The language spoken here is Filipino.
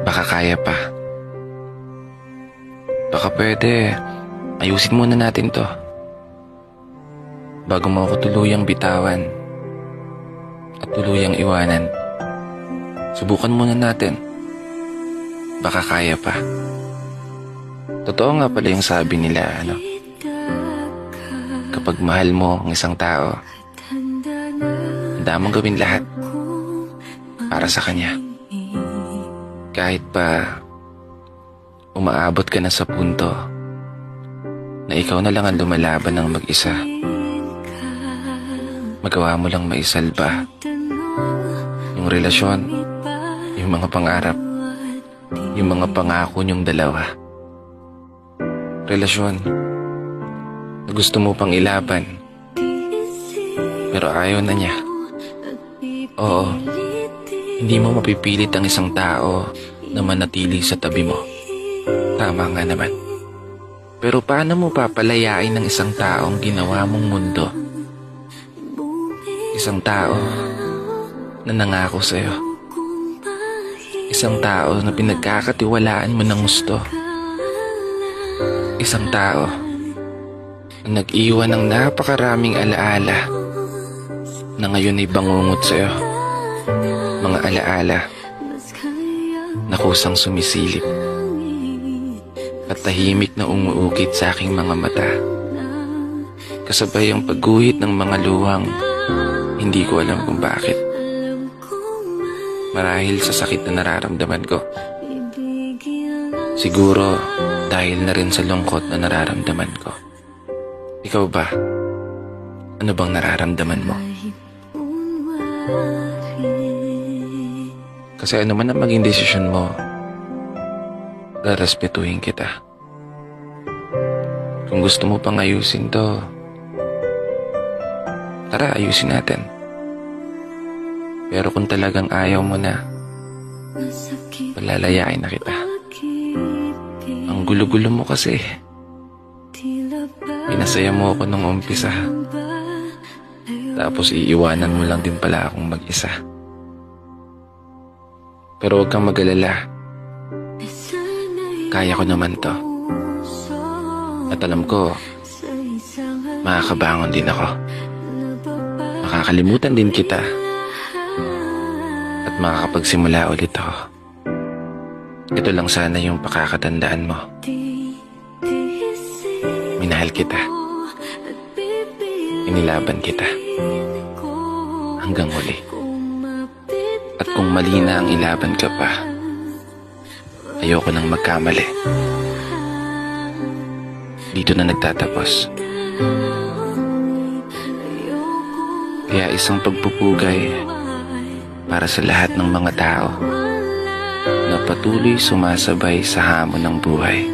Baka kaya pa. Baka pwede, ayusin muna natin to. Bago mo ako tuluyang bitawan at tuluyang iwanan. Subukan muna natin. Baka kaya pa. Totoo nga pala yung sabi nila, kapag mahal mo ang isang tao, handa mong gawin lahat para sa kanya. Kahit pa umaabot ka na sa punto na ikaw na lang ang lumalaban ng mag-isa, magawa mo lang maisalba yung relasyon, yung mga pangarap, yung mga pangako niyong dalawa. Relasyon na gusto mo pang ilaban, pero ayaw na niya. Oo, hindi mo mapipilit ang isang tao na manatili sa tabi mo. Tama nga naman. Pero paano mo papalayain ng isang taong ginawa mong mundo? Isang tao na nangako sa'yo. Isang tao na pinagkakatiwalaan mo ng gusto. Isang tao na nag-iwan ng napakaraming alaala na ngayon ay bangungot sa'yo. Mga alaala na kusang sumisilip at tahimik na umuukit sa aking mga mata. Kasabay ang pagguhit ng mga luwang hindi ko alam kung bakit. Marahil sa sakit na nararamdaman ko. Siguro dahil na rin sa lungkot na nararamdaman ko. Ikaw ba? Ano bang nararamdaman mo? Kasi ano man ang maging desisyon mo, rarespetuhin kita. Kung gusto mo pang ayusin to, tara, ayusin natin. Pero kung talagang ayaw mo na, palalayain na kita. Ang gulo-gulo mo kasi. Pinasaya mo ako nung umpisa. Tapos iiwanan mo lang din pala akong mag-isa. Pero huwag kang mag-alala. Kaya ko naman to. At alam ko, makakabangon din ako. Makakalimutan din kita. At makakapagsimula ulit ako. Ito lang sana yung pakakatandaan mo. Minahal kita. Inilaban kita. Hanggang huli. At kung mali na ang ilaban ka pa, ayoko nang magkamali. Dito na nagtatapos. Kaya isang pagpupugay para sa lahat ng mga tao na patuloy sumasabay sa hamon ng buhay.